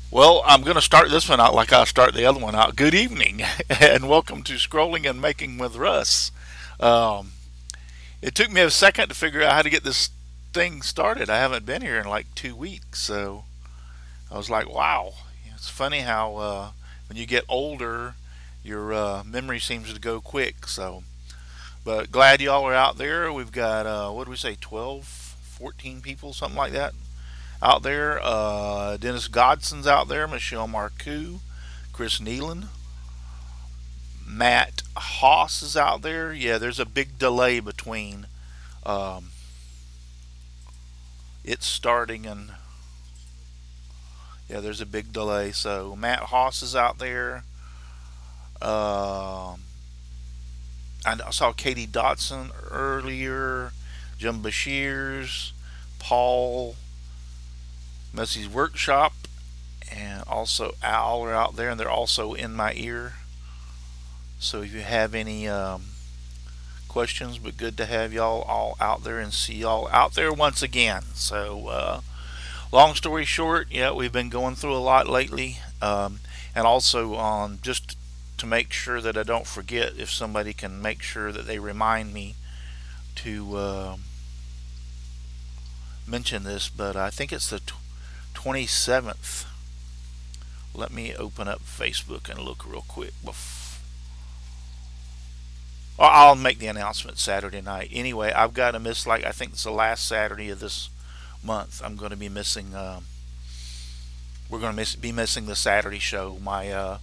Well, I'm going to start this one out like I start the other one out. Good evening, and welcome to Scrolling and Making with Russ. Um, it took me a second to figure out how to get this thing started. I haven't been here in like 2 weeks, so I was like, wow. It's funny how when you get older, your memory seems to go quick. But glad y'all are out there. We've got, what do we say, 12, 14 people, something like that out there. Dennis Godson's out there, Michelle Marcoux, Chris Nealon, Matt Haas is out there. Yeah, there's a big delay between um, it starting and yeah, there's a big delay. So Matt Haas is out there. Um, I saw Katie Dotson earlier, Jim Bashirs, Paul Messy's Workshop, and also Al are out there, and they're also in my ear. So if you have any questions, but good to have y'all all out there and see y'all out there once again. Long story short, yeah, we've been going through a lot lately, and also just to make sure that I don't forget, if somebody can make sure that they remind me to mention this, but I think it's the 27th. Let me open up Facebook and look real quick. I'll make the announcement Saturday night. Anyway, I've got to miss, like, I think it's the last Saturday of this month. I'm going to be missing. We're going to be missing the Saturday show. My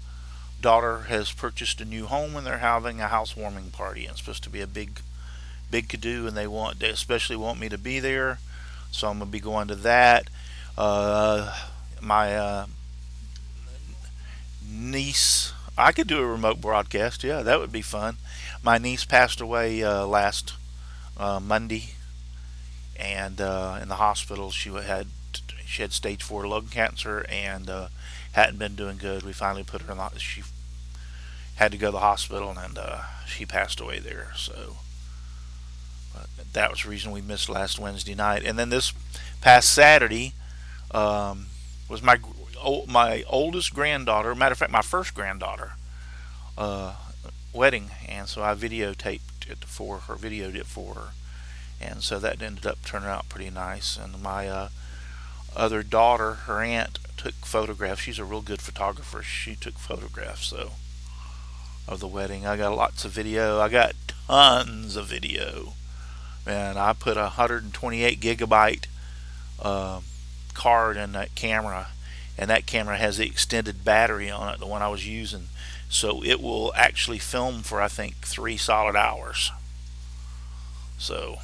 daughter has purchased a new home, and they're having a housewarming party. And it's supposed to be a big to-do, and they especially want me to be there. So I'm going to be going to that. My niece, I could do a remote broadcast. Yeah, that would be fun. My niece passed away last Monday, and in the hospital she had stage 4 lung cancer and hadn't been doing good. We finally put her in the, she had to go to the hospital, and she passed away there. So that was the reason we missed last Wednesday night. And then this past Saturday was my oldest granddaughter. Matter of fact, my first granddaughter uh, wedding, and so I videotaped it for her, videoed it for her, and so that ended up turning out pretty nice. And my other daughter, her aunt, took photographs. She's a real good photographer. She took photographs of the wedding. I got lots of video. I got tons of video. And I put a 128 gigabyte uh, card in that camera, and that camera has the extended battery on it, the one I was using, so it will actually film for, I think, 3 solid hours. So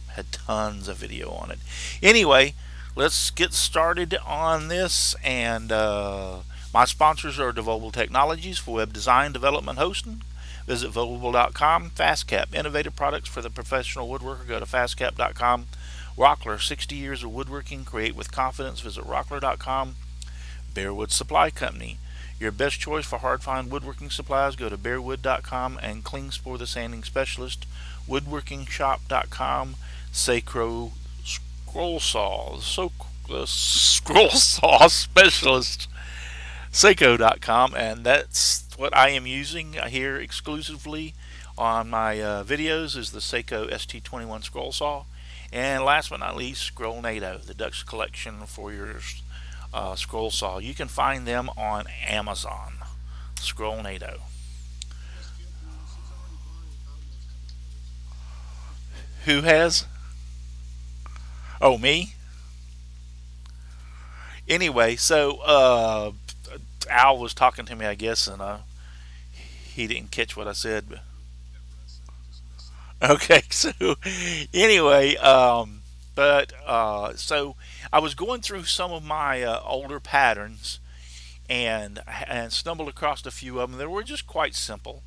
had tons of video on it. Anyway, let's get started on this. And my sponsors are Devobal Technologies for web design, development, hosting. Visit Vogable.com. FastCap, innovative products for the professional woodworker. Go to FastCap.com. Rockler, 60 years of woodworking. Create with confidence. Visit Rockler.com. Bearwood Supply Company, your best choice for hard fine woodworking supplies. Go to Bearwood.com. And Klingspor, the sanding specialist. Woodworkingshop.com. Sacro Scroll Saw, the Scroll Saw Specialist. Seiko.com, and that's what I am using here exclusively on my videos, is the Seiko ST21 scroll saw. And last but not least, Scrollnado, the Dutch collection for your scroll saw. You can find them on Amazon. Scrollnado. Who has? Oh, me? Anyway, so Al was talking to me, I guess, and he didn't catch what I said. But okay, so anyway, so I was going through some of my older patterns, and stumbled across a few of them. They were just quite simple,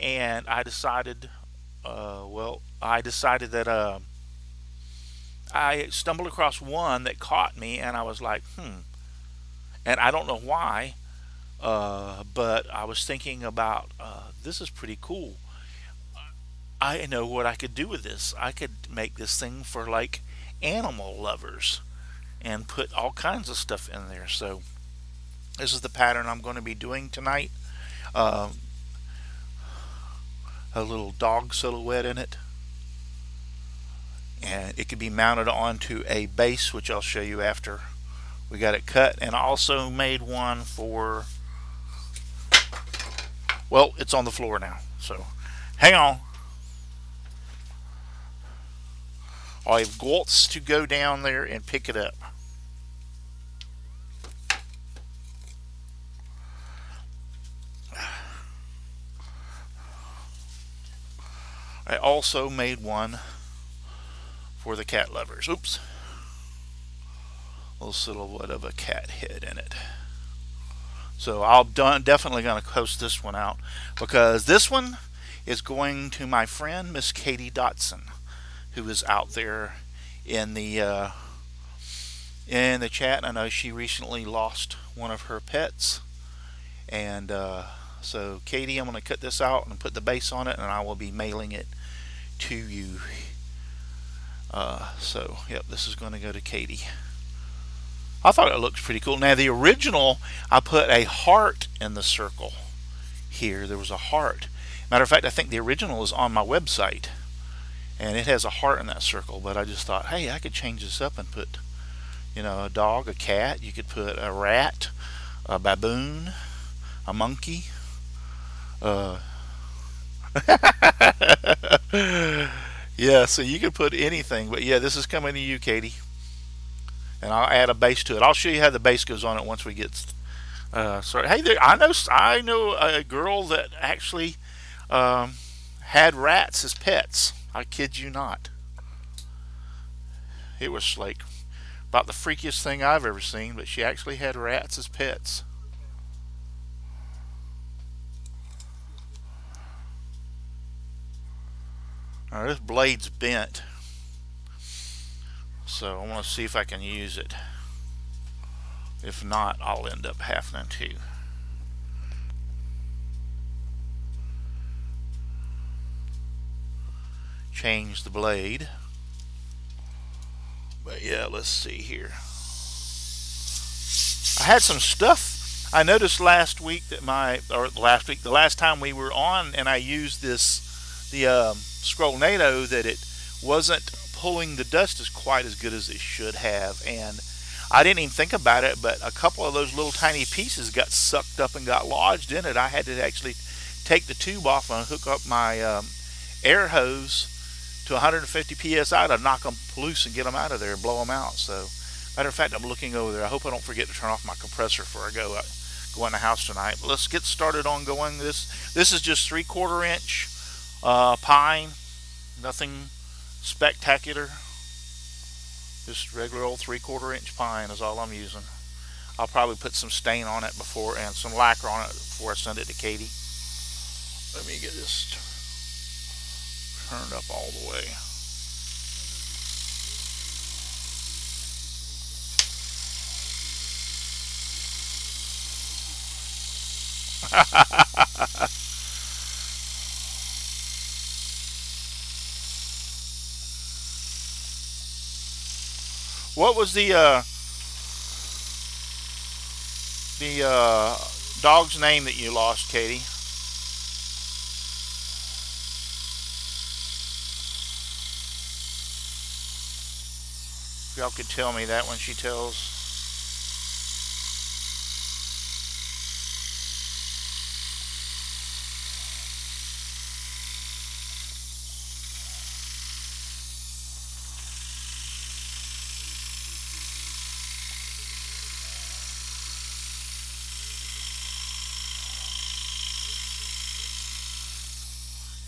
and I decided, I decided that I stumbled across one that caught me, and I was like, and I don't know why, but I was thinking about this is pretty cool. I know what I could do with this. I could make this thing for like animal lovers and put all kinds of stuff in there. So This is the pattern I'm going to be doing tonight. Uh, a little dog silhouette in it. And it can be mounted onto a base, which I'll show you after we got it cut. And I also made one for, well, it's on the floor now. So hang on. I've got to go down there and pick it up. I also made one for the cat lovers. Oops. A little silhouette of a cat head in it. So definitely going to post this one out, because this one is going to my friend Miss Katie Dotson, who is out there in the chat. I know she recently lost one of her pets, and so Katie, I'm going to cut this out and put the base on it, and I will be mailing it to you. So yep, this is going to go to Katie. I thought it looked pretty cool. Now the original, I put a heart in the circle here. There was a heart. Matter of fact, I think the original is on my website, and it has a heart in that circle. But I just thought, hey, I could change this up and put, you know, a dog, a cat. You could put a rat, a baboon, a monkey. Yeah, so you could put anything. But yeah, this is coming to you, Katie. And I'll add a base to it. I'll show you how the base goes on it once we get started. Hey, there, I know a girl that actually had rats as pets. I kid you not. It was like about the freakiest thing I've ever seen, but she actually had rats as pets. Now this blade's bent, so I want to see if I can use it. If not, I'll end up having to change the blade. But yeah, let's see here. I had some stuff I noticed last week that the last time we were on, and I used the Scrollnado, that it wasn't pulling the dust as quite as good as it should have, and I didn't even think about it, but a couple of those little tiny pieces got sucked up and got lodged in it. I had to actually take the tube off and hook up my air hose to 150 psi to knock them loose and get them out of there and blow them out. So, matter of fact, I'm looking over there. I hope I don't forget to turn off my compressor before I go in the house tonight. But let's get started on going. This is just 3/4 inch pine, nothing spectacular. Just regular old 3/4 inch pine is all I'm using. I'll probably put some stain on it before, and some lacquer on it before I send it to Katie. Let me get this turned up all the way. What was the dog's name that you lost, Katie? If y'all could tell me that when she tells.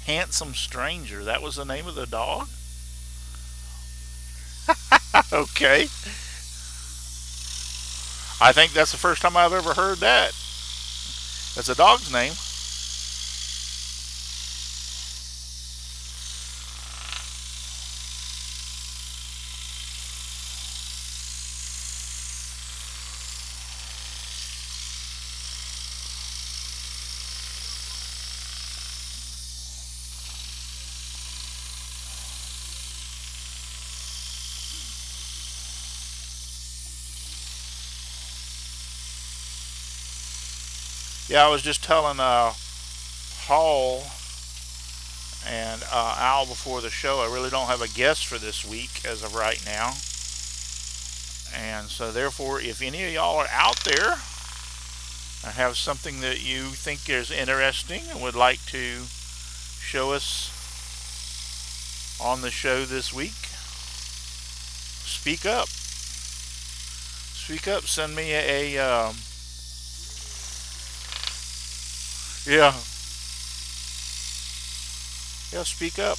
Handsome Stranger, that was the name of the dog? Okay. I think that's the first time I've ever heard that. That's a dog's name. Yeah, I was just telling Hall and Al before the show. I really don't have a guest for this week as of right now, and so therefore, if any of y'all are out there and have something that you think is interesting and would like to show us on the show this week, speak up. Speak up. Send me yeah, yeah. Speak up.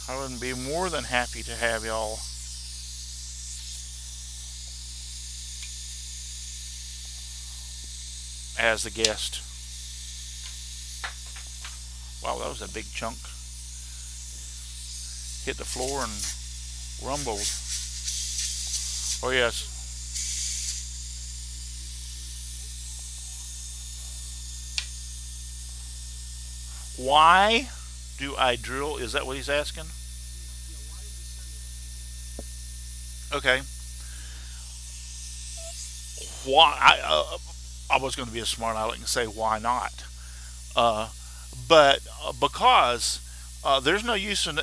I would be more than happy to have y'all as a guest. Wow, that was a big chunk. Hit the floor and rumbled. Oh yes. Why do I drill? Is that what he's asking? Okay. Why? I was going to be a smart aleck and say why not, uh, but because there's no use in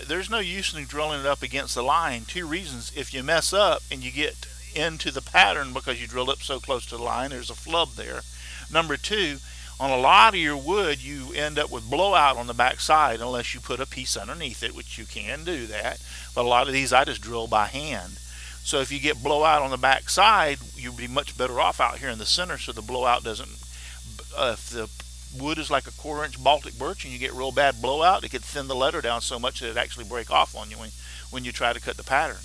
drilling it up against the line. Two reasons: if you mess up and you get into the pattern because you drilled up so close to the line, there's a flub there. Number two, on a lot of your wood, you end up with blowout on the back side unless you put a piece underneath it, which you can do that. But a lot of these I just drill by hand. So if you get blowout on the back side, you'd be much better off out here in the center so the blowout doesn't. If the wood is like a 1/4 inch Baltic birch and you get real bad blowout, it could thin the leather down so much that it actually break off on you when you try to cut the pattern.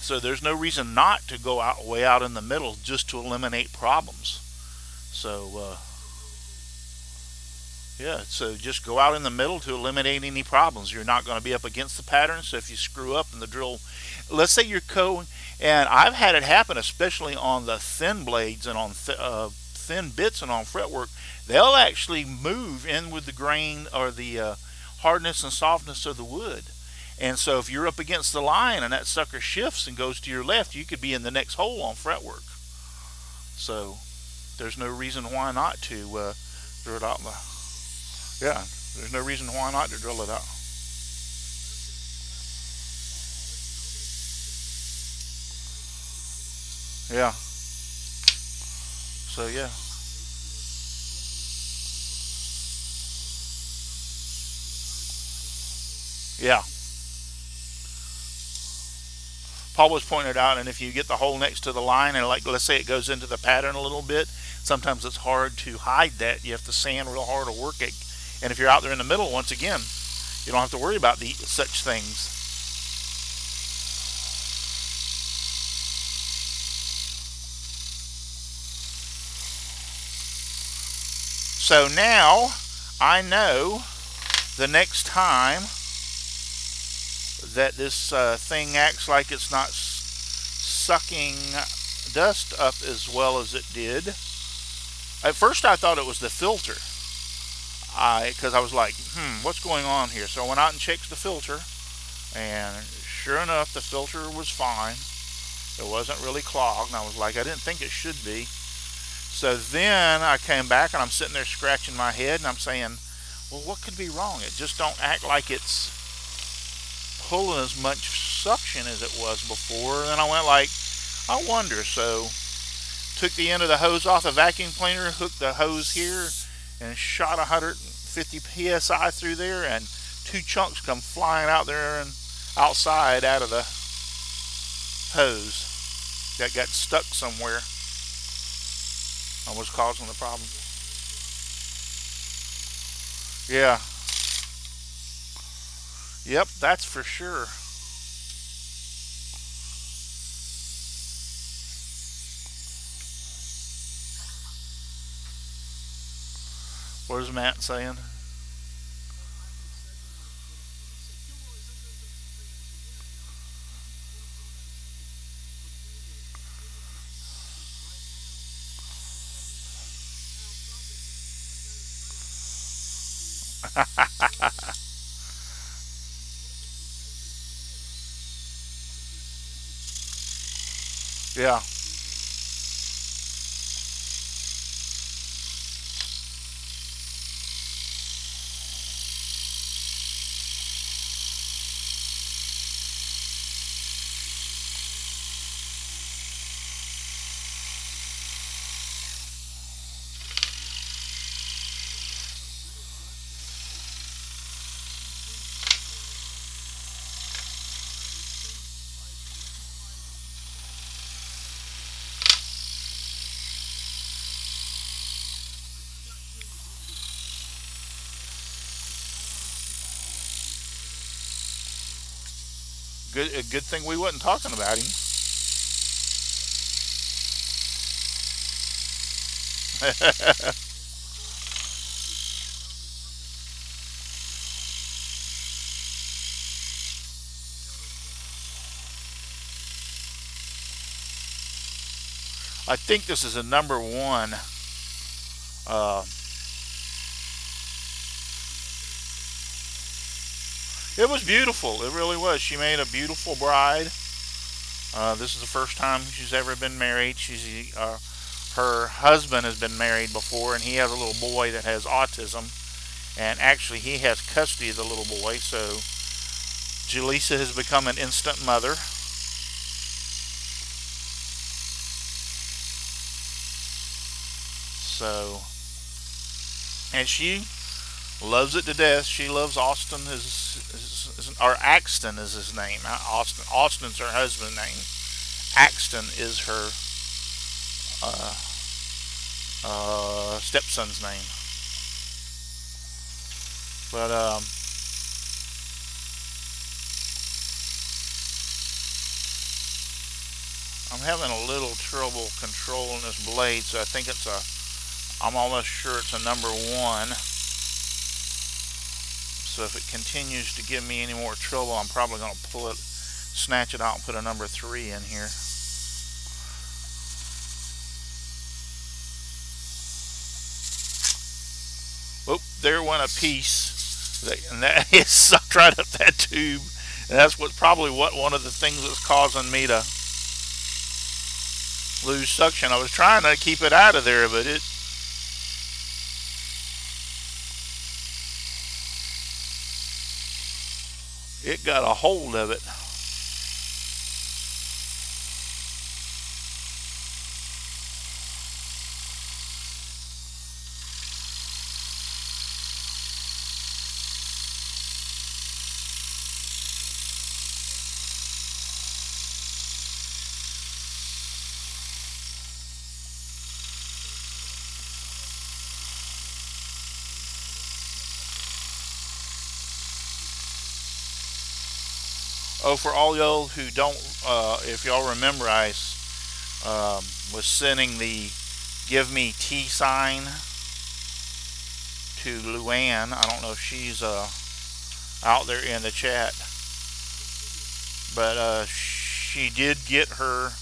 So there's no reason not to go out way out in the middle just to eliminate problems. So yeah, so just go out in the middle to eliminate any problems. You're not going to be up against the pattern, so if you screw up in the drill, let's say you're and I've had it happen, especially on the thin blades and on thin bits and on fretwork, they'll actually move in with the grain or the hardness and softness of the wood. And so if you're up against the line and that sucker shifts and goes to your left, you could be in the next hole on fretwork. So there's no reason why not to drill it out. Yeah, there's no reason why not to drill it out. Yeah. So yeah. Yeah. Paul was pointing it out, and if you get the hole next to the line, and like let's say it goes into the pattern a little bit, sometimes it's hard to hide that. You have to sand real hard or work it. And if you're out there in the middle, once again, you don't have to worry about such things. So now I know the next time that this thing acts like it's not sucking dust up as well as it did. At first I thought it was the filter. Because I was like, what's going on here? So I went out and checked the filter, and sure enough, the filter was fine. It wasn't really clogged, and I was like, I didn't think it should be. So then I came back, and I'm sitting there scratching my head, and I'm saying, well, what could be wrong? It just don't act like it's pulling as much suction as it was before. And then I went like, I wonder. So took the end of the hose off the vacuum cleaner, hooked the hose here, and shot 150 psi through there, and two chunks come flying out there and outside out of the hose that got stuck somewhere and was causing the problem. Yeah. Yep, that's for sure. What is Matt saying? Yeah. Good thing we wasn't talking about him. I think this is a number one. Uh, it was beautiful. It really was. She made a beautiful bride. This is the first time she's ever been married. Her husband has been married before, and he has a little boy that has autism. And actually, he has custody of the little boy. So Jaleesa has become an instant mother. So, and she loves it to death. She loves Austin. Or Axton is his name. Not Austin. Austin's her husband's name. Axton is her uh, stepson's name. But I'm having a little trouble controlling this blade, so I think I'm almost sure it's a number one. So if it continues to give me any more trouble, I'm probably going to snatch it out and put a number three in here. Oop, there went a piece. And that is sucked right up that tube. And that's probably one of the things that's causing me to lose suction. I was trying to keep it out of there, but it got a hold of it. Oh, for all y'all who don't, if y'all remember, I was sending the give me tea sign to Luann. I don't know if she's out there in the chat, but she did get her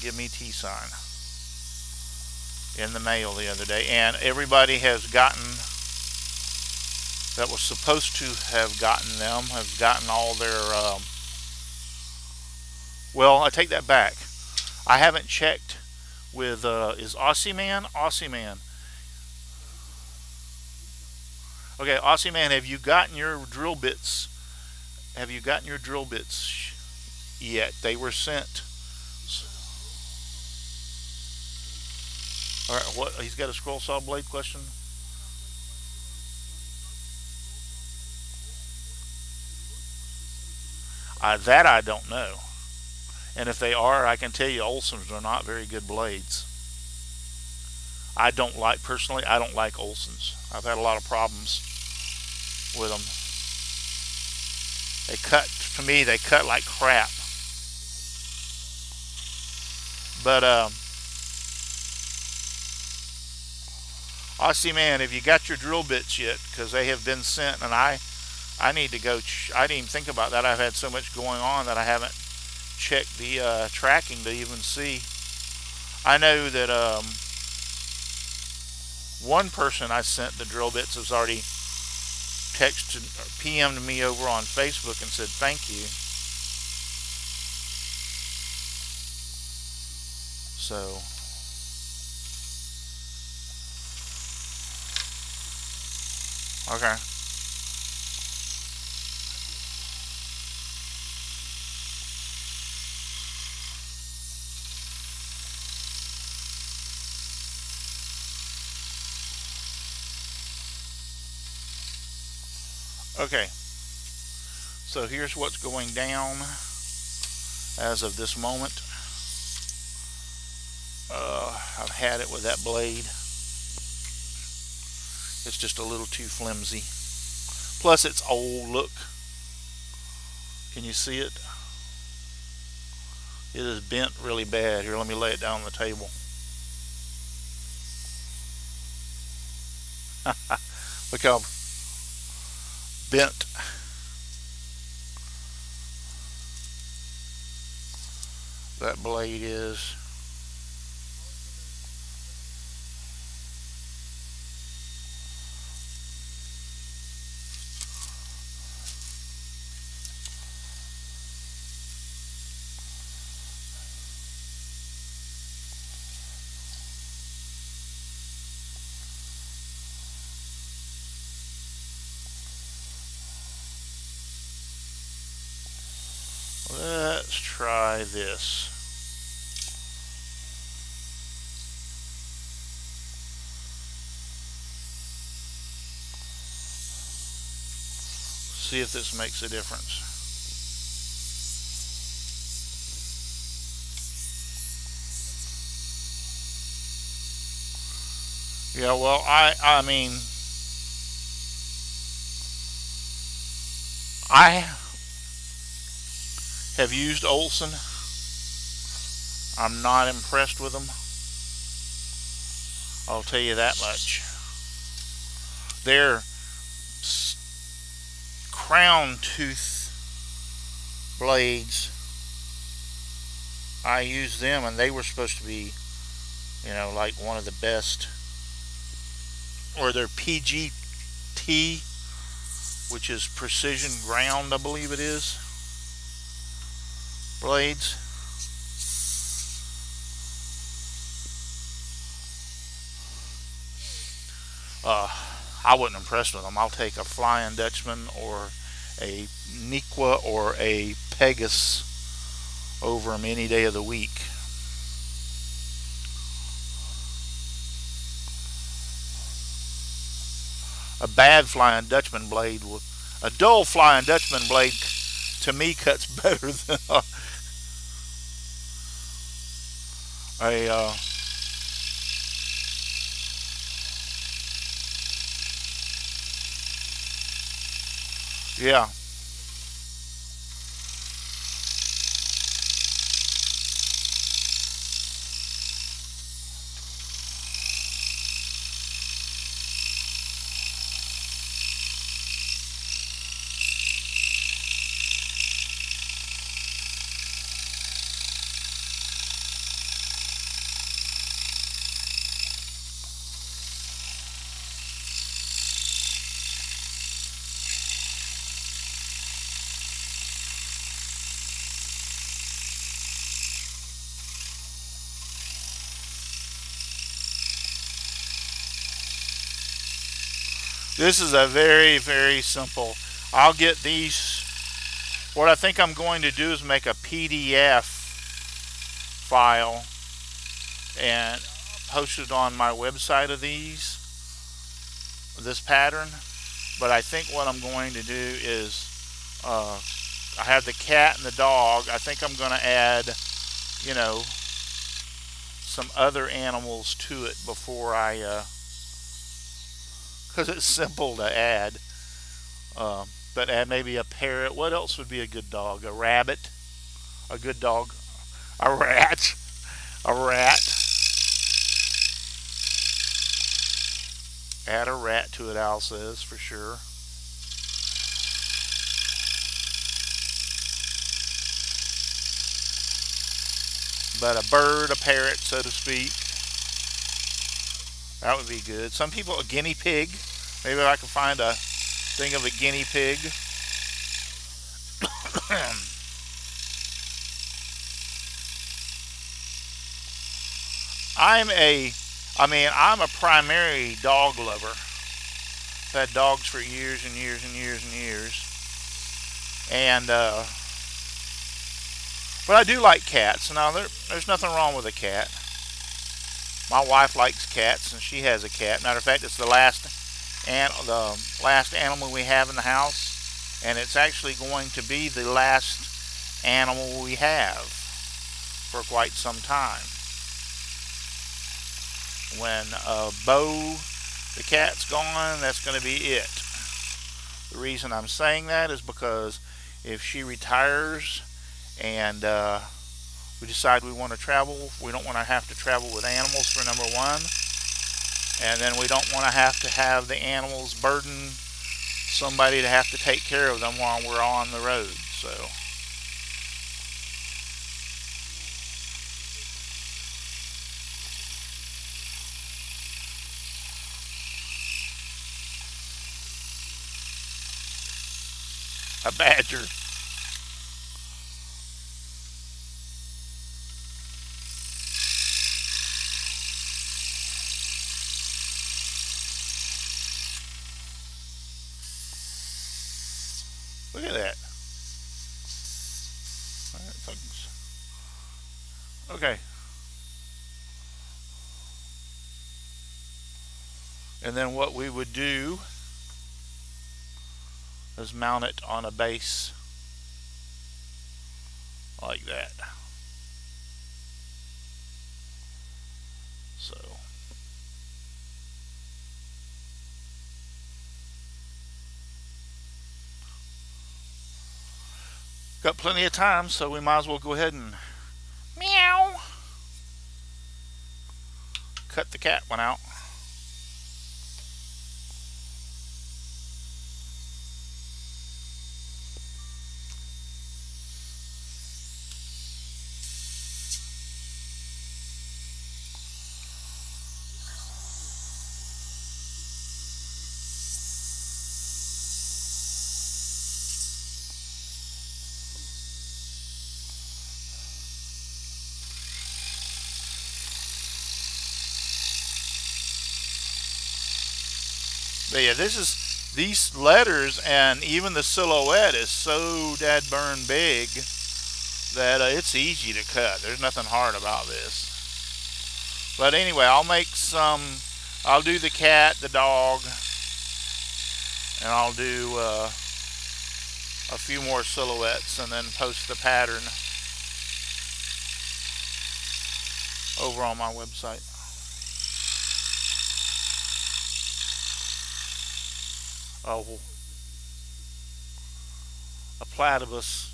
give me tea sign in the mail the other day, and everybody has gotten that was supposed to have gotten them have gotten all their well, I take that back. I haven't checked with is Aussie Man. Okay, Aussie Man, have you gotten your drill bits? Have you gotten your drill bits yet? They were sent. All right, what? He's got a scroll saw blade question. That I don't know. And if they are, I can tell you Olson's are not very good blades. Personally, I don't like Olson's. I've had a lot of problems with them. To me, they cut like crap. But, Aussie Man, have you got your drill bits yet? Because they have been sent, and I need to go. I didn't even think about that. I've had so much going on that I haven't checked the tracking to even see. I know that one person I sent the drill bits has already texted or PM'd me over on Facebook and said thank you. So okay. Okay, so here's what's going down as of this moment. I've had it with that blade. It's just a little too flimsy. Plus it's old look. Can you see it? It is bent really bad. Here, let me lay it down on the table. Look how bent. That blade is. Let's try this. See if this makes a difference. Yeah, well, I mean, I have used Olson. I'm not impressed with them. I'll tell you that much. Their crown tooth blades, I used them and they were supposed to be, you know, like one of the best. Or their PGT, which is precision ground, I believe it is, blades. I wasn't impressed with them. I'll take a Flying Dutchman or a Nequa or a Pegasus over them any day of the week. A bad Flying Dutchman blade, a dull Flying Dutchman blade, to me cuts better than a yeah. This is a very, very simple. I'll get these. What I think I'm going to do is make a PDF file and post it on my website of this pattern. But I think what I'm going to do is, I have the cat and the dog. I think I'm going to add, you know, some other animals to it before I, because it's simple to add. But add maybe a parrot. What else would be a good dog? A rabbit. A good dog. A rat. A rat. Add a rat to it, Al says, for sure. But a bird, a parrot, so to speak. That would be good. Some people, a guinea pig. Maybe I can find a thing of a guinea pig. I'm a primary dog lover. I've had dogs for years and years and years and years. And, but I do like cats. Now, there's nothing wrong with a cat. My wife likes cats, and she has a cat. Matter of fact, it's the last animal we have in the house, and it's actually going to be the last animal we have for quite some time. When Bo, the cat's gone, that's going to be it. The reason I'm saying that is because if she retires and we decide we want to travel, we don't want to have to travel with animals for number one, and then we don't want to have the animals burden somebody to have to take care of them while we're on the road. So a badger. Look at that. Okay. And then what we would do is mount it on a base like that. So got plenty of time, so we might as well go ahead and meow. Cut the cat one out. But yeah, these letters and even the silhouette is so dead burn big that it's easy to cut. There's nothing hard about this. But anyway, I'll make some. I'll do the cat, the dog, and I'll do a few more silhouettes and then post the pattern over on my website. Oh, a platypus,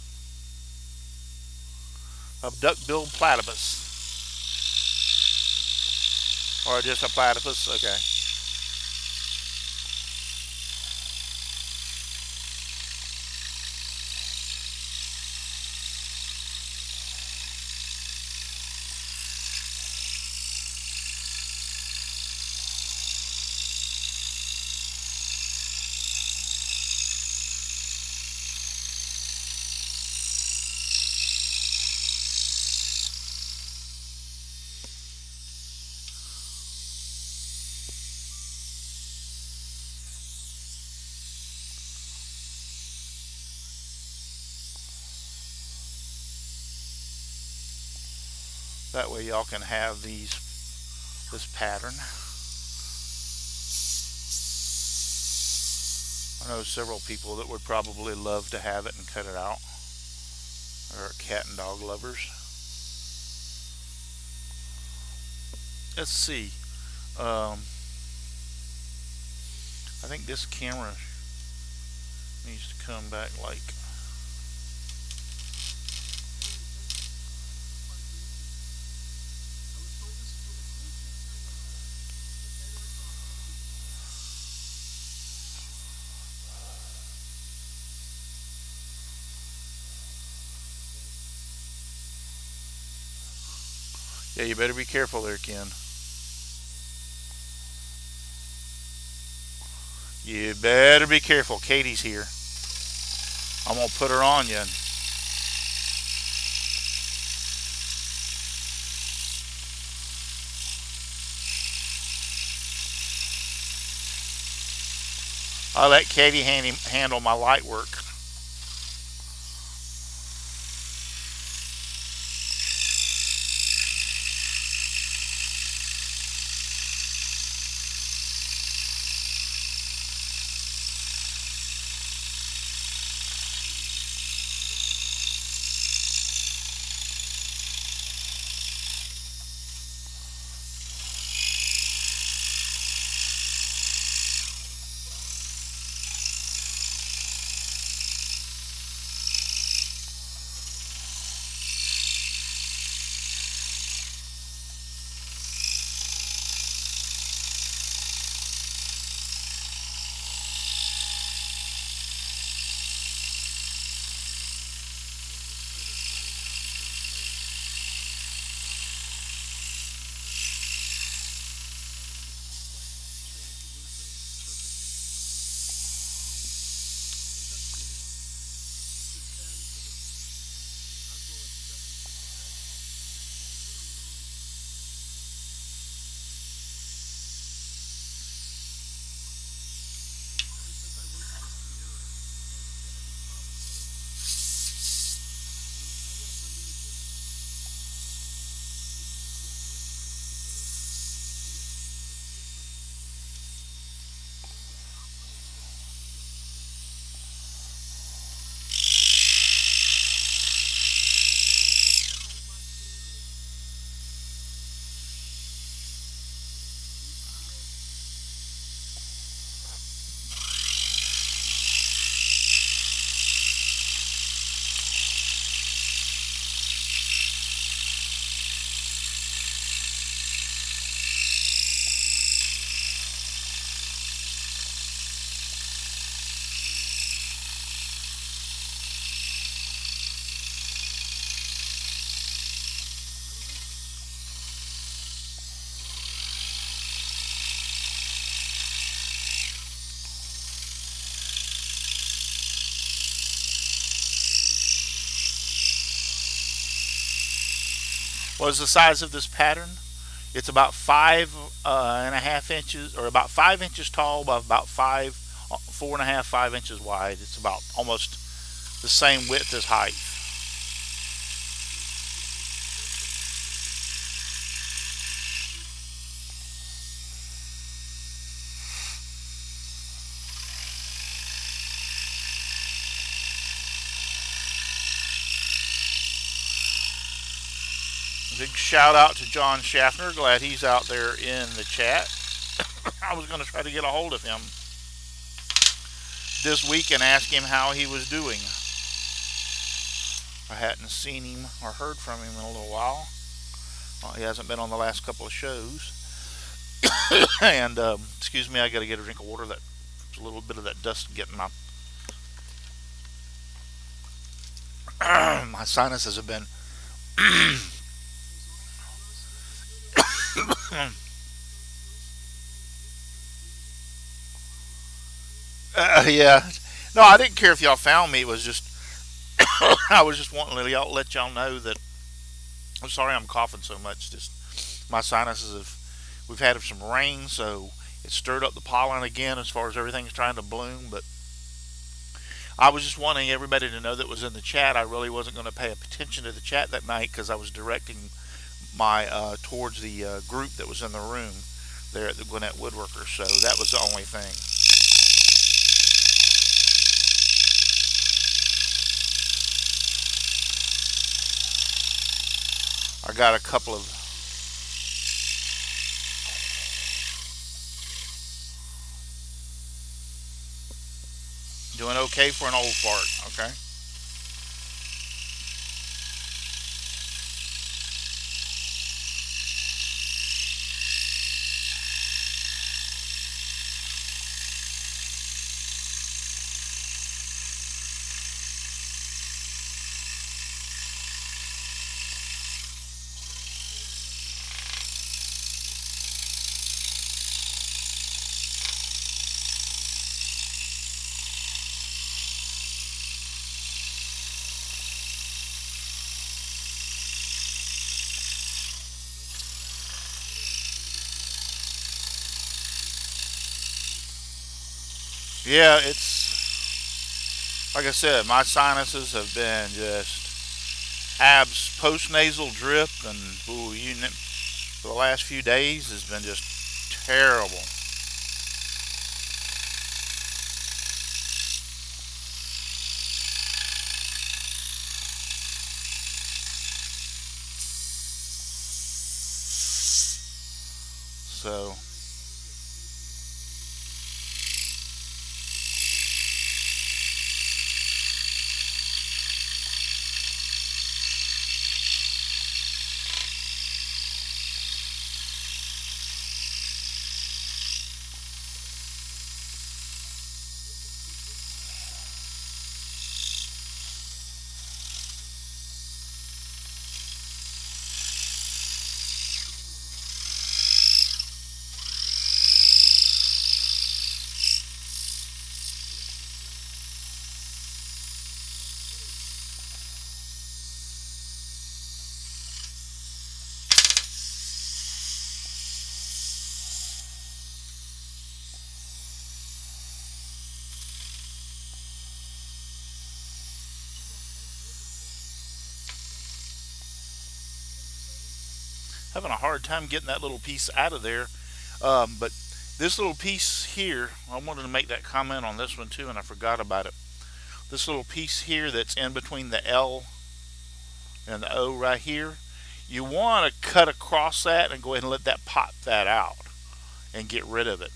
a duck-billed platypus, or just a platypus. Okay. That way y'all can have this pattern. I know several people that would probably love to have it and cut it out, or cat and dog lovers. Let's see. I think this camera needs to come back like. Yeah, you better be careful there, Ken. You better be careful. Katie's here. I'm going to put her on you. I'll let Katie handle my light work. What is the size of this pattern? It's about 5.5 inches, or about 5 inches tall by about 4.5, 5 inches wide. It's about almost the same width as height. Big shout out to John Schaffner. Glad he's out there in the chat. I was going to try to get a hold of him this week and ask him how he was doing. I hadn't seen him or heard from him in a little while. He hasn't been on the last couple of shows. And excuse me, I got to get a drink of water. That's a little bit of that dust getting my my sinuses have been yeah. No, I didn't care if y'all found me. It was just I was just wanting to let y'all know that I'm sorry I'm coughing so much. Just my sinuses have. We've had some rain, so it stirred up the pollen again as far as everything's trying to bloom. But I was just wanting everybody to know that was in the chat. I really wasn't going to pay attention to the chat that night because I was directing my towards the group that was in the room there at the Gwinnett Woodworkers. So that was the only thing. I got a couple of doing okay for an old fart. Okay. Yeah, it's like I said, my sinuses have been just abs post nasal drip, and ooh, for the last few days has been just terrible. So having a hard time getting that little piece out of there. But this little piece here, I wanted to make that comment on this one too, and I forgot about it. This little piece here that's in between the L and the O right here, you want to cut across that and go ahead and let that pop that out and get rid of it.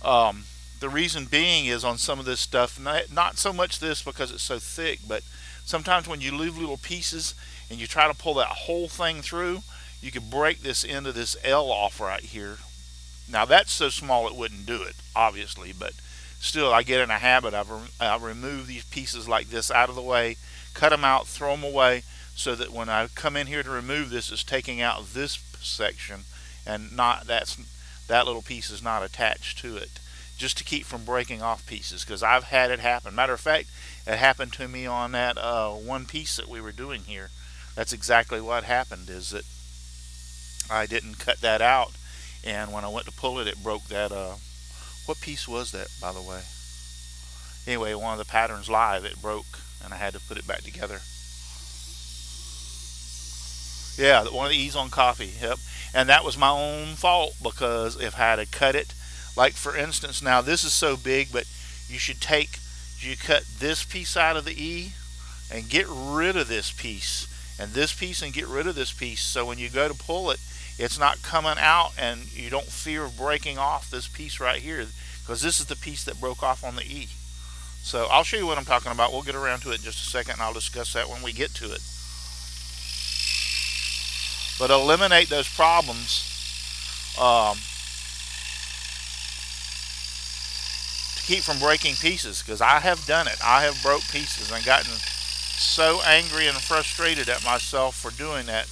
The reason being is on some of this stuff, not so much this because it's so thick, but sometimes when you leave little pieces and you try to pull that whole thing through, you could break this end of this L off right here. Now that's so small it wouldn't do it, obviously, but still I get in a habit. I remove these pieces like this out of the way, cut them out, throw them away, so that when I come in here to remove this, it's taking out this section and not that little piece is not attached to it, just to keep from breaking off pieces, because I've had it happen. Matter of fact, it happened to me on that one piece that we were doing here. That's exactly what happened, is that I didn't cut that out, and when I went to pull it, it broke that. What piece was that, by the way? Anyway, one of the patterns live, it broke, and I had to put it back together. Yeah, one of the E's on coffee. Yep, and that was my own fault because if I had to cut it, like for instance, now this is so big, but you should take, you cut this piece out of the E and get rid of this piece, and this piece, and get rid of this piece. So when you go to pull it, it's not coming out, and you don't fear of breaking off this piece right here, because this is the piece that broke off on the E. So I'll show you what I'm talking about. We'll get around to it in just a second, and I'll discuss that when we get to it. But eliminate those problems to keep from breaking pieces, because I have done it. I have broke pieces and gotten so angry and frustrated at myself for doing that.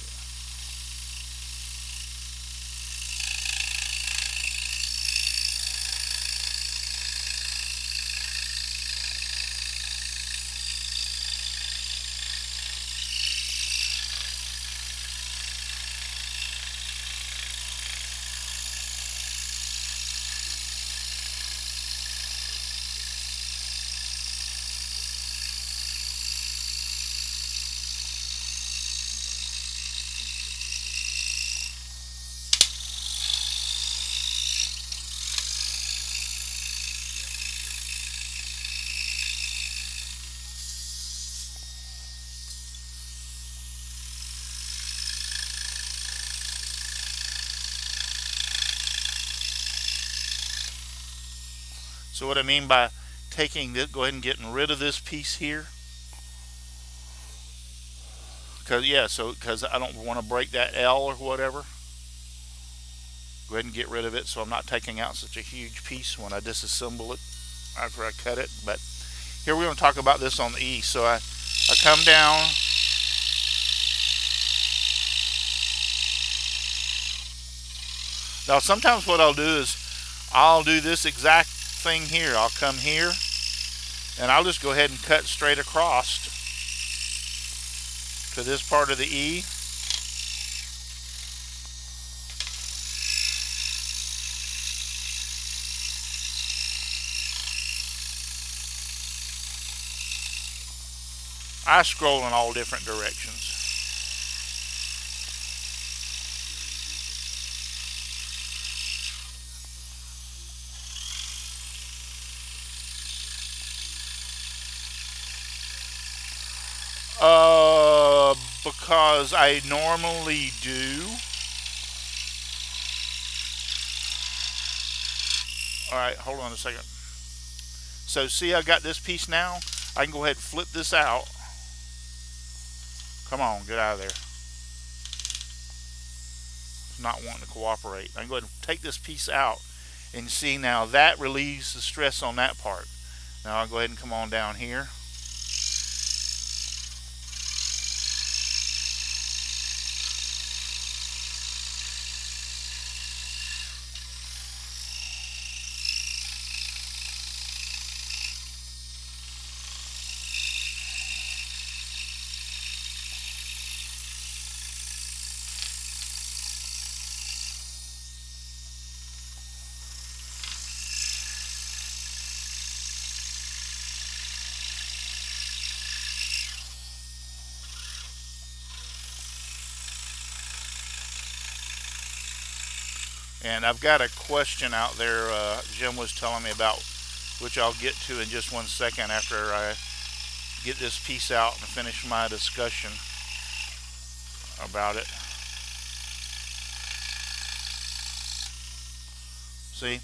So what I mean by taking this, go ahead and getting rid of this piece here, because yeah, so because I don't want to break that L or whatever. Go ahead and get rid of it, so I'm not taking out such a huge piece when I disassemble it after I cut it. But here we're going to talk about this on the E. So I come down. Now sometimes what I'll do is I'll do this exact thing here. I'll come here and I'll just go ahead and cut straight across to this part of the E. I scroll in all different directions. Because I normally do. Alright, hold on a second. So see, I got this piece now. I can go ahead and flip this out. Come on, get out of there. It's not wanting to cooperate. I can go ahead and take this piece out, and see now that relieves the stress on that part. Now I'll go ahead and come on down here. And I've got a question out there Jim was telling me about, which I'll get to in just one second after I get this piece out and finish my discussion about it. See,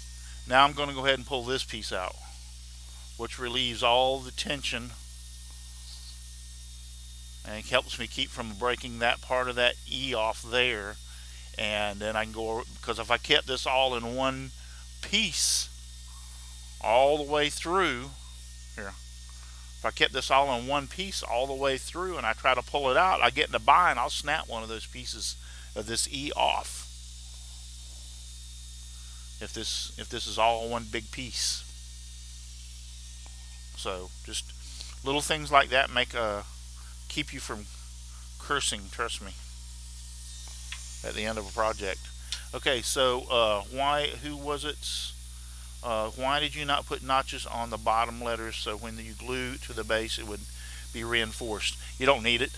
now I'm going to go ahead and pull this piece out, which relieves all the tension and helps me keep from breaking that part of that E off there. And then I can go, because if I kept this all in one piece all the way through here, if I kept this all in one piece all the way through and I try to pull it out, I get in a bind, I'll snap one of those pieces of this E off if this is all one big piece. So just little things like that make keep you from cursing, trust me. at the end of a project. Okay, so who was it? Why did you not put notches on the bottom letters so when you glue it to the base it would be reinforced? You don't need it.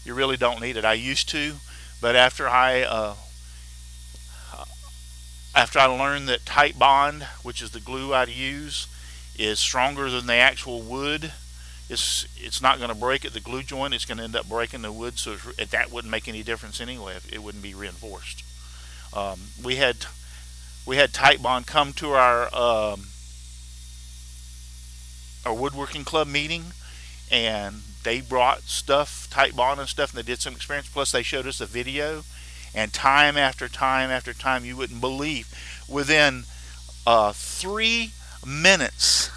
You really don't need it. I used to, but after I learned that Titebond, which is the glue I'd use, is stronger than the actual wood, it's not going to break at the glue joint. It's going to end up breaking the wood, so that wouldn't make any difference anyway. It wouldn't be reinforced. We had Titebond come to our woodworking club meeting, and they brought stuff, Titebond and stuff, and they did some experience. Plus, they showed us a video, and time after time after time, you wouldn't believe, within 3 minutes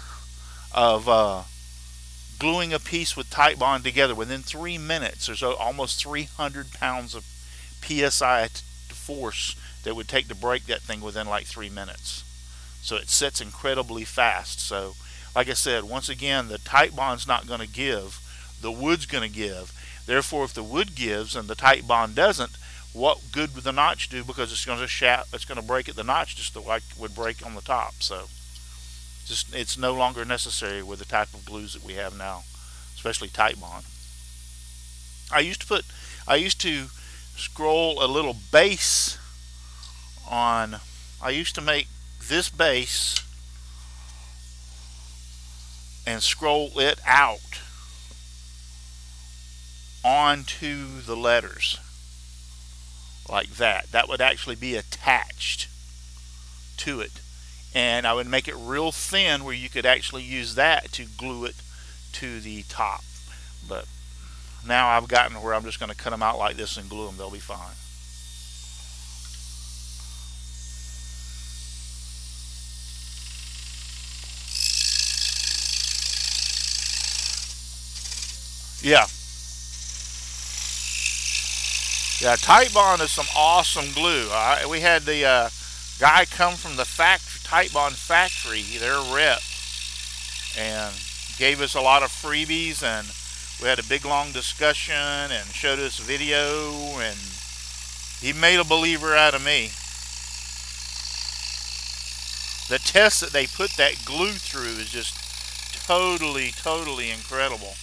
of gluing a piece with Titebond together, within 3 minutes, there's almost 300 pounds of PSI force that would take to break that thing within like 3 minutes. So it sets incredibly fast. So, like I said, once again, the Titebond's not going to give. The wood's going to give. Therefore, if the wood gives and the Titebond doesn't, what good would the notch do? Because it's going to break at the notch just like it would break on the top. So, it's no longer necessary with the type of glues that we have now, especially Titebond. I used to scroll a little base on. I used to make this base and scroll it out onto the letters like that. That would actually be attached to it, and I would make it real thin where you could actually use that to glue it to the top. But now I've gotten where I'm just going to cut them out like this and glue them. They'll be fine. Yeah. Yeah, Titebond is some awesome glue. We had the guy come from the Titebond factory, their rep, and gave us a lot of freebies, and we had a big long discussion and showed us video, and he made a believer out of me. The test that they put that glue through is just totally incredible.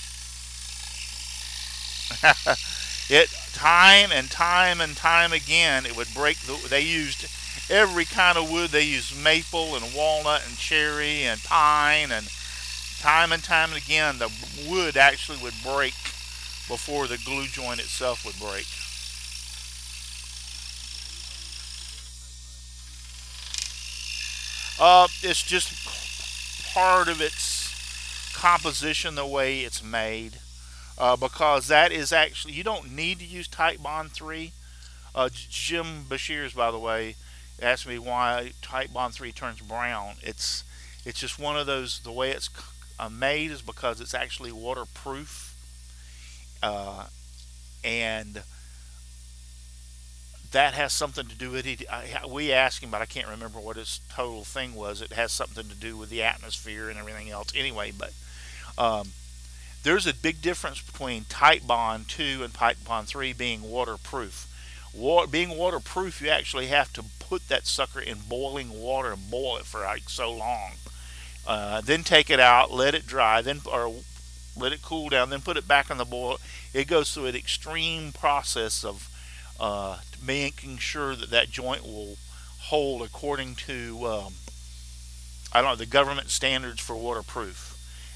It time and time again it would break. They used every kind of wood. They used maple and walnut and cherry and pine, and time again the wood actually would break before the glue joint itself would break. It's just part of its composition, the way it's made. Because that is actually, you don't need to use Titebond 3. Jim Bashirs, by the way, asked me why Titebond 3 turns brown. It's just one of those, the way it's made is because it's actually waterproof. And that has something to do with it. We asked him, but I can't remember what his total thing was. It has something to do with the atmosphere and everything else. Anyway, but there's a big difference between Titebond 2 and Titebond 3 being waterproof. Being waterproof, you actually have to put that sucker in boiling water and boil it for like so long. Then take it out, let it dry, or let it cool down, then put it back in the boil. It goes through an extreme process of making sure that joint will hold according to I don't know, the government standards for waterproof.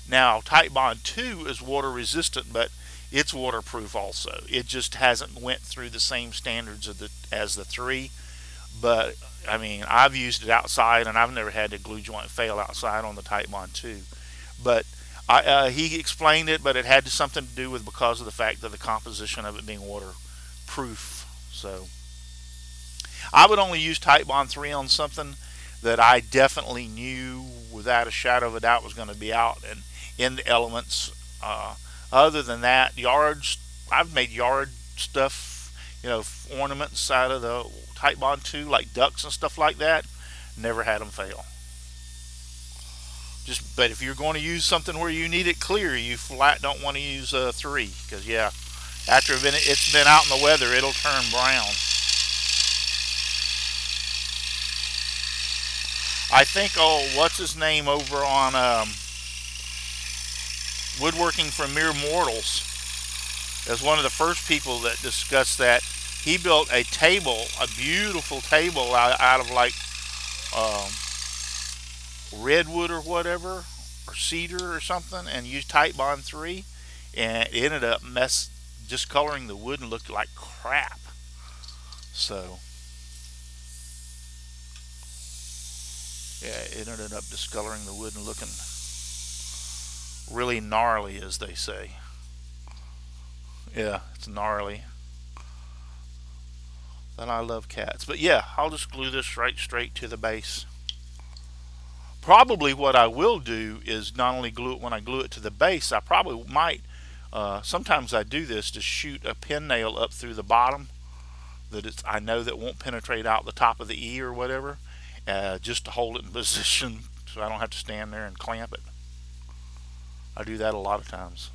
Now, Titebond 2 is water resistant, but it's waterproof also. It just hasn't went through the same standards as the 3. But, I mean, I've used it outside, and I've never had the glue joint fail outside on the Titebond 2. But he explained it, but it had something to do with because of the fact of the composition of it being waterproof. So, I would only use Titebond 3 on something that I definitely knew without a shadow of a doubt was going to be out and in the elements. Other than that, I've made yard stuff, ornaments out of the Titebond 2, like ducks and stuff like that. Never had them fail. But if you're going to use something where you need it clear, you flat don't want to use 3, because yeah, After it's been out in the weather, it'll turn brown. I think, oh, what's his name over on Woodworking for Mere Mortals is one of the first people that discussed that. He built a table, a beautiful table out of like um, redwood or whatever, or cedar or something, and used Type Bond 3, and it ended up discoloring the wood and looked like crap. So, yeah, it ended up discoloring the wood and looking really gnarly, as they say. Yeah, it's gnarly. And I love cats. But yeah, I'll just glue this right straight to the base. Probably what I will do is not only glue it when I glue it to the base, I probably might, sometimes I do this, to shoot a pin nail up through the bottom that I know that won't penetrate out the top of the E or whatever, just to hold it in position so I don't have to stand there and clamp it. I do that a lot of times.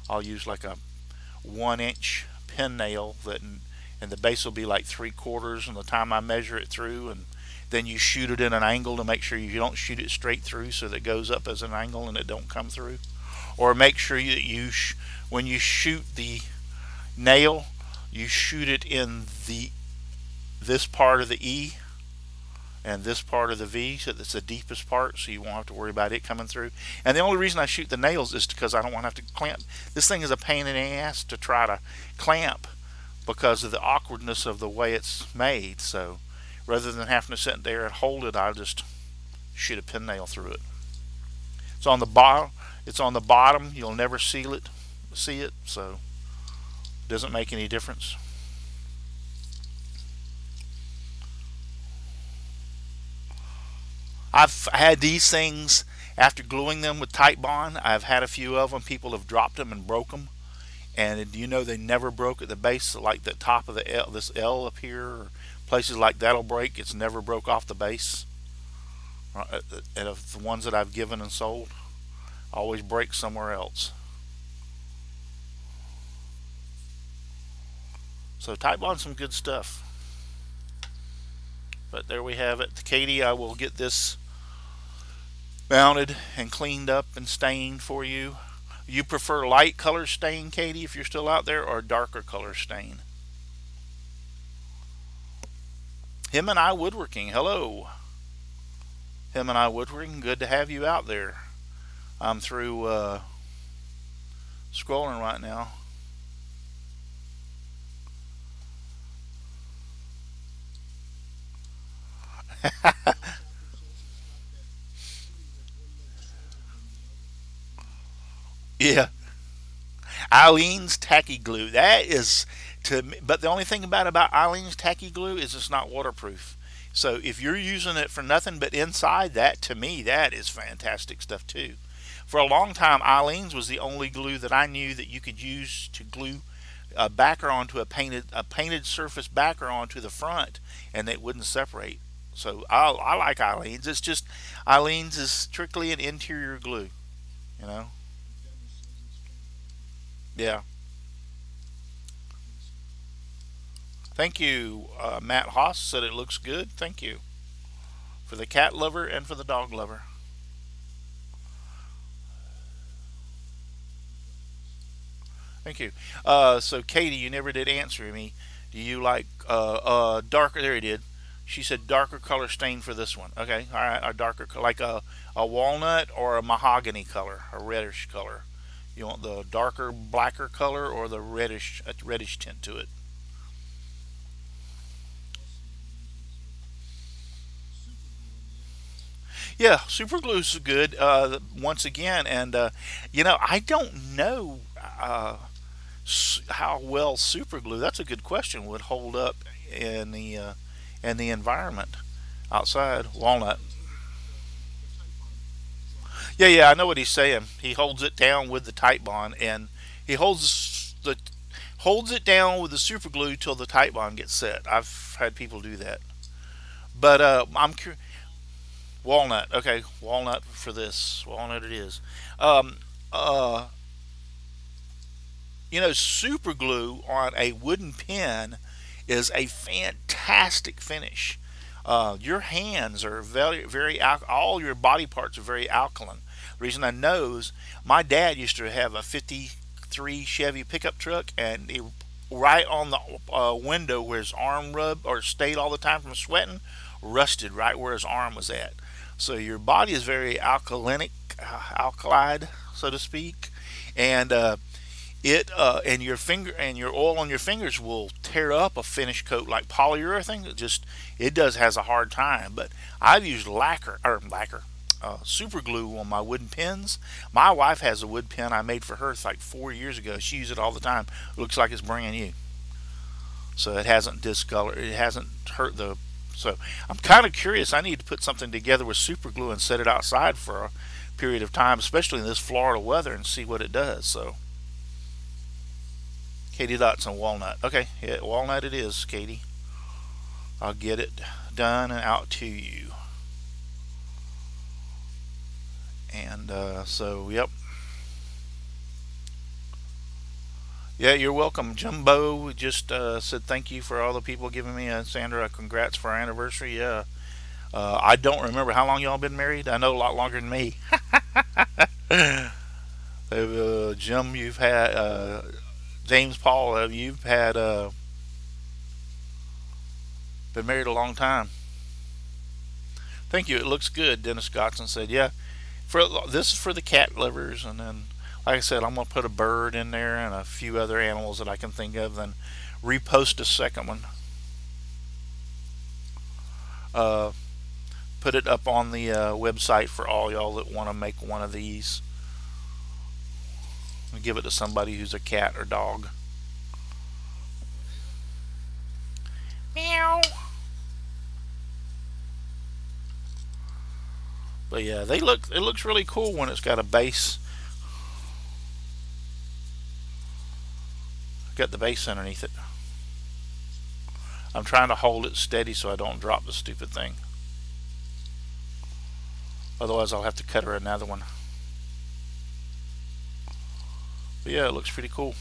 I'll use like a 1 inch pin nail and the base will be like 3/4 and the time I measure it through, and then you shoot it in an angle to make sure you don't shoot it straight through so that it goes up as an angle and it don't come through. Or make sure that when you shoot the nail, you shoot it in this part of the E and this part of the V, so that's the deepest part, so you won't have to worry about it coming through. And the only reason I shoot the nails is because I don't want to have to clamp. This thing is a pain in the ass to try to clamp because of the awkwardness of the way it's made. So rather than having to sit there and hold it, I'll just shoot a pin nail through it. It's on the bottom. It's on the bottom. You'll never see it, so it doesn't make any difference. I've had these things after gluing them with Type Bond. I've had a few of them. People have dropped them and broke them, and you know they never broke at the base, like the top of the L, this L up here, or places like that'll break. It's never broke off the base. And of the ones that I've given and sold, always break somewhere else. So Type Bond's some good stuff. But there we have it. Katie, I will get this mounted and cleaned up and stained for you. You prefer light color stain, Katie, if you're still out there, or darker color stain? Him and I Woodworking, hello. Him and I Woodworking, good to have you out there. I'm through scrolling right now. Yeah, Eileen's tacky glue. That is to me, but the only thing about Eileen's tacky glue is it's not waterproof. So if you're using it for nothing but inside, that to me that is fantastic stuff too. For a long time, Eileen's was the only glue that I knew that you could use to glue a backer onto a painted surface backer onto the front, and it wouldn't separate. So I like Eileen's. It's just Eileen's is strictly an interior glue, you know. Yeah. Thank you, Matt Haas said it looks good. Thank you for the cat lover and for the dog lover. Thank you. So Katie, you never did answer me. Do you like darker? There he did. She said darker color stain for this one. Okay, all right, a darker, like a walnut or a mahogany color, a reddish color. You want the darker, blacker color or the reddish, a reddish tint to it. Yeah, super glue's good. Once again, and I don't know how well super glue. That's a good question. Would hold up in the environment outside. Walnut. Yeah, yeah, I know what he's saying. He holds it down with the tight bond, and he holds it down with the super glue till the tight bond gets set. I've had people do that, but I'm curious. Walnut. Okay, walnut for this. Walnut it is. Um, uh, super glue on a wooden pin is a fantastic finish. Your hands are all your body parts are very alkaline. The reason I know is my dad used to have a 53 Chevy pickup truck, and right on the window where his arm rubbed or stayed all the time from sweating, rusted right where his arm was at. So your body is very alkalinic, alkalide, so to speak, and it and your oil on your fingers will tear up a finish coat like polyurethane. It does has a hard time. But I've used lacquer super glue on my wooden pins. My wife has a wood pin I made for her like 4 years ago. She uses it all the time. It looks like it's brand new, so it hasn't discolored. It hasn't hurt the. So I'm kind of curious. I need to put something together with super glue and set it outside for a period of time, especially in this Florida weather, and see what it does. So Katie Dotson, walnut. Okay, yeah, walnut it is, Katie. I'll get it done and out to you. And so, yep. Yeah, you're welcome. Jumbo just said thank you for all the people giving me Sandra, congrats for our anniversary. Yeah. I don't remember how long y'all been married. I know a lot longer than me. Jim, you've had James Paul. You've had been married a long time. Thank you. It looks good. Dennis Gotson said, "Yeah, this is for the cat lovers." And then, like I said, I'm gonna put a bird in there and a few other animals that I can think of. Then repost a second one. Put it up on the website for all y'all that want to make one of these. And give it to somebody who's a cat or dog. Meow. But yeah, it looks really cool when it's got a base. Got the base underneath it. I'm trying to hold it steady so I don't drop the stupid thing. Otherwise I'll have to cut her another one. But yeah, it looks pretty cool.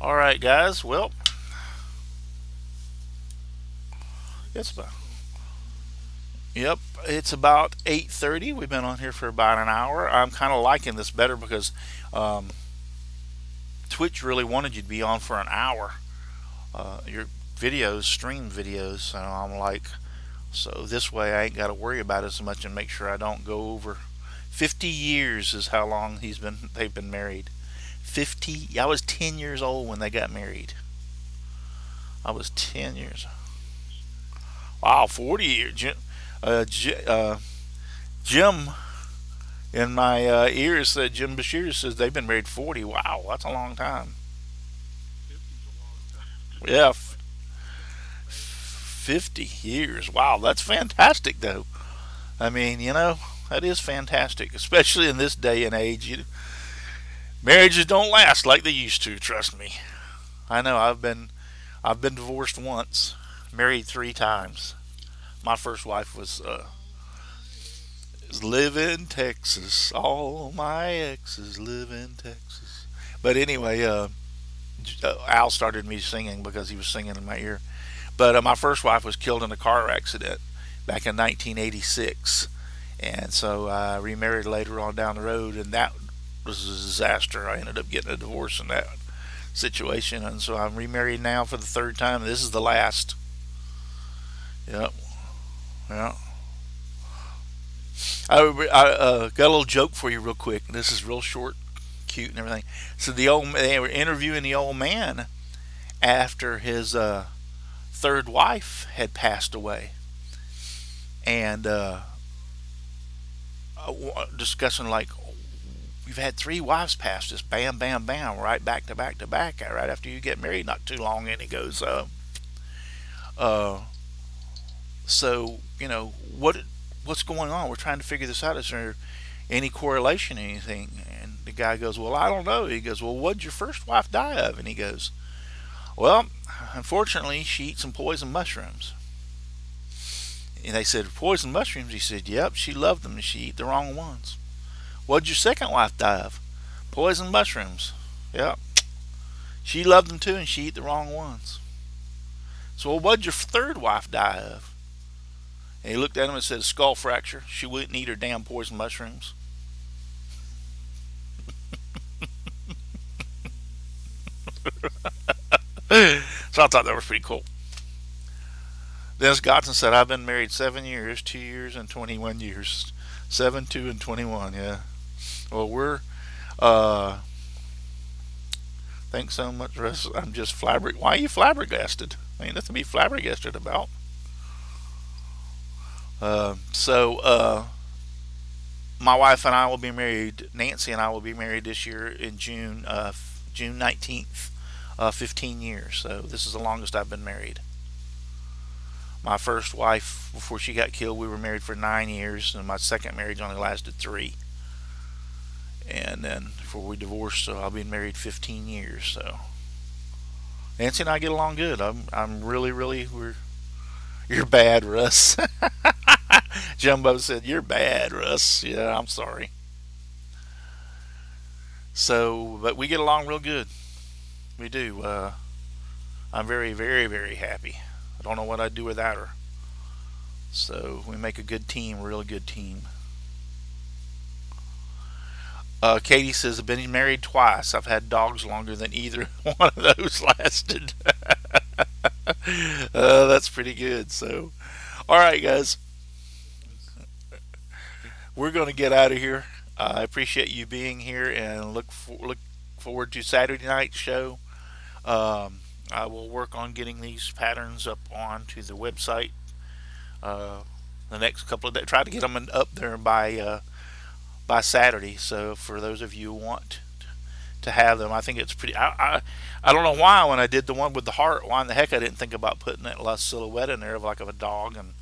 Alright guys, well, it's about, yep, it's about 8:30. We've been on here for about an hour. I'm kind of liking this better because Twitch really wanted you to be on for an hour. Your videos, stream videos, so I'm like, so this way I ain't got to worry about it so much and make sure I don't go over. 50 years is how long they've been married. 50. I was 10 years old when they got married. I was 10 years. Wow, 40 years. Jim in my ears said, Jim Bashir says they've been married 40. Wow, that's a long time. Yeah, 50 years. Wow, that's fantastic though. I mean, that is fantastic, especially in this day and age. Marriages don't last like they used to, trust me. I know I've been divorced once, married 3 times. My first wife was live in Texas. All my exes live in Texas. But anyway, Al started me singing because he was singing in my ear. But my first wife was killed in a car accident back in 1986, and so I remarried later on down the road, and that was a disaster. I ended up getting a divorce in that situation, and so I'm remarried now for the 3rd time. This is the last. Yep. Yeah. I got a little joke for you real quick. This is real short, cute, and everything. So they were interviewing the old man after his 3rd wife had passed away, and discussing like, you've had 3 wives pass, just bam, bam, bam, right back to back to back, right after you get married, not too long. And he goes, so what's going on? We're trying to figure this out. Is there any correlation, anything? And the guy goes, well, I don't know. He goes, well, what'd your first wife die of? And he goes, well, unfortunately, she eats some poison mushrooms. And they said, poison mushrooms? He said, yep, she loved them and she eat the wrong ones. What'd your second wife die of? Poison mushrooms. Yep. She loved them too and she eat the wrong ones. So what'd your third wife die of? And he looked at him and said, skull fracture. She wouldn't eat her damn poison mushrooms. So I thought that was pretty cool. Dennis Godson said, I've been married 7 years, 2 years, and 21 years. 7, 2, and 21, yeah. Well, we're, uh, thanks so much, Russ. I'm just flabbergasted. Why are you flabbergasted? Ain't nothing to be flabbergasted about. My wife and I will be married. Nancy and I will be married this year in June, June 19th, 15 years. So this is the longest I've been married. My first wife, before she got killed, we were married for 9 years, and my second marriage only lasted 3. And then before we divorced, so I've been married 15 years. So Nancy and I get along good. I'm really you're bad, Russ. Jumbo said, you're bad, Russ. Yeah, I'm sorry. So, but we get along real good. We do. I'm very happy. I don't know what I'd do without her. So we make a good team, a really good team. Katie says, I've been married twice. I've had dogs longer than either one of those lasted. That's pretty good. So, all right, guys, we're going to get out of here. I appreciate you being here and look forward to Saturday night show. I will work on getting these patterns up onto the website uh, the next couple of days. Try to get them up there by Saturday. So for those of you who want to have them, I think it's pretty. I don't know why when I did the one with the heart, why in the heck I didn't think about putting that last silhouette in there of like of a dog and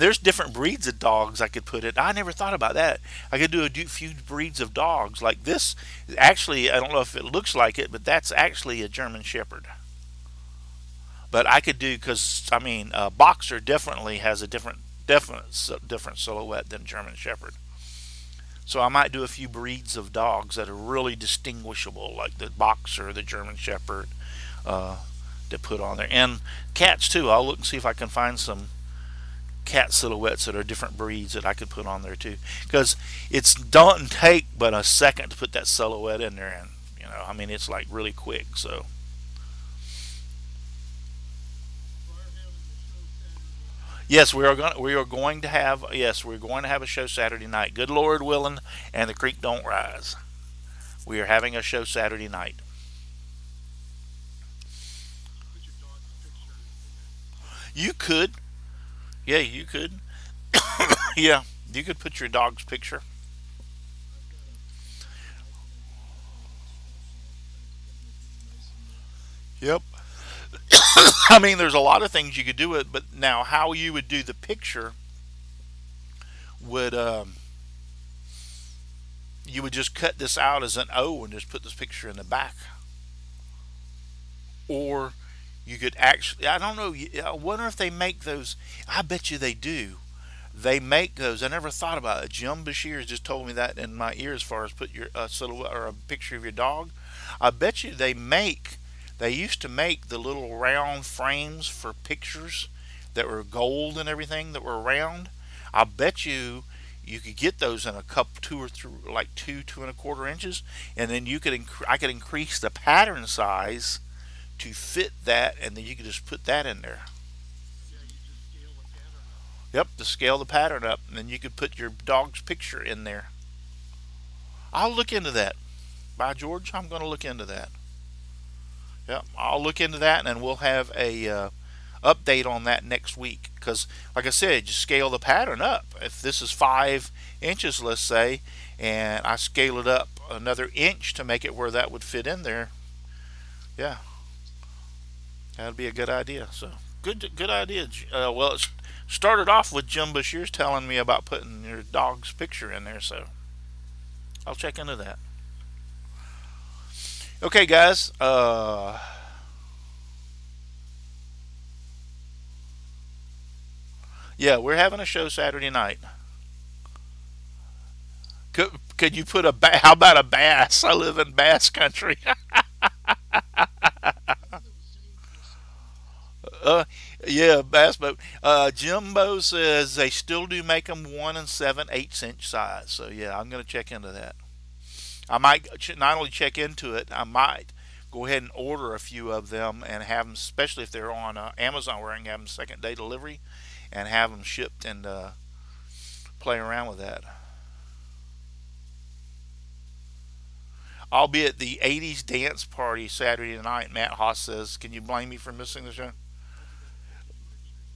there's different breeds of dogs I could put it. I never thought about that. I could do a few breeds of dogs like this. Actually, I don't know if it looks like it, but that's actually a German Shepherd. But I could do because I mean, Boxer definitely has a different silhouette than German Shepherd. So I might do a few breeds of dogs that are really distinguishable, like the Boxer, the German Shepherd, to put on there, and cats too. I'll look and see if I can find some cat silhouettes that are different breeds that I could put on there too, because it's don't take but a second to put that silhouette in there, and I mean it's like really quick. So yes, we're going to have a show Saturday night. Good Lord willing, and the creek don't rise. We are having a show Saturday night. You could, yeah, you could, yeah, you could put your dog's picture. Yep. I mean, there's a lot of things you could do it, but now how you would do the picture would you would just cut this out as an O and just put this picture in the back, or you could actually, I don't know, I wonder if they make those. I bet you they do. They make those. I never thought about it. Jim Bashir just told me that in my ear as far as put your silhouette or a picture of your dog. I bet you they used to make the little round frames for pictures that were gold and everything that were round. I bet you could get those in a cup, two or three, like 2 and a quarter inches, and then I could increase the pattern size to fit that, and then you could just put that in there. Yep, to scale the pattern up, and then you could put your dog's picture in there. I'll look into that. By George, I'm going to look into that. Yep, I'll look into that, and then we'll have a update on that next week. Because, like I said, just scale the pattern up. If this is 5 inches, let's say, and I scale it up another inch to make it where that would fit in there, yeah, that'd be a good idea. So, good idea. Well, it started off with Jim Bashir's telling me about putting your dog's picture in there, so I'll check into that. Okay, guys. Yeah, we're having a show Saturday night. Could you put how about a bass? I live in bass country. uh, yeah, bass boat. Jimbo says they still do make them 1 7/8 inch size. So yeah, I'm gonna check into that. I might not only check into it, I might go ahead and order a few of them and have them, especially if they're on Amazon, where I can have them second day delivery, and have them shipped and play around with that. I'll be at the 80s dance party Saturday night. Matt Haas says, "Can you blame me for missing the show?"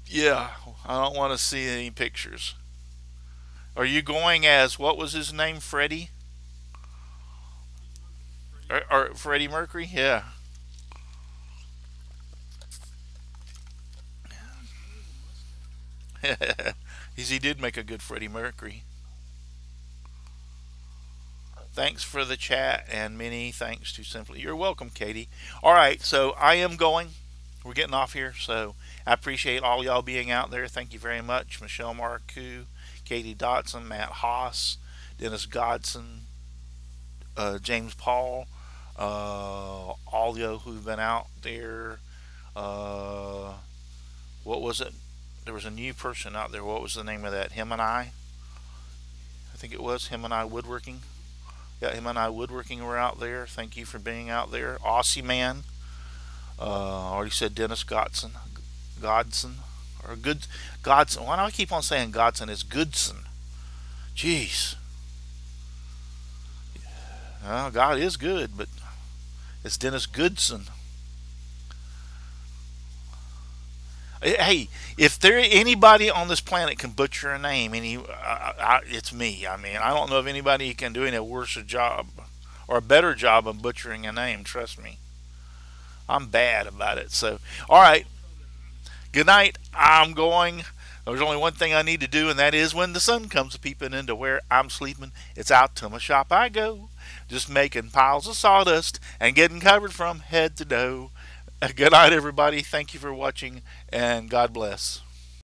Yeah, I don't want to see any pictures. Are you going as what was his name, Freddie or Freddie Mercury? Yeah. He did make a good Freddie Mercury. Thanks for the chat and many thanks to Simply. You're welcome, Katie. All right, so I am going. We're getting off here, so I appreciate all y'all being out there. Thank you very much, Michelle Marcoux, Katie Dotson, Matt Haas, Dennis Godson, James Paul, all y'all who've been out there. Uh, what was it? There was a new person out there. What was the name of that? Him and I think it was Him and I Woodworking. Yeah, him and I Woodworking were out there. Thank you for being out there. Aussie Man. Already said Dennis Godson. Or Good Godson. Why do I keep on saying Godson? It's Goodson. Jeez. Well, God is good, but it's Dennis Goodson. Hey, if there anybody on this planet can butcher a name, it's me. I mean, I don't know if anybody can do any worse a job or a better job of butchering a name. Trust me, I'm bad about it. So, all right, good night. I'm going. There's only one thing I need to do, and that is when the sun comes peeping into where I'm sleeping, it's out to my shop I go, just making piles of sawdust and getting covered from head to toe. Good night, everybody. Thank you for watching, and God bless.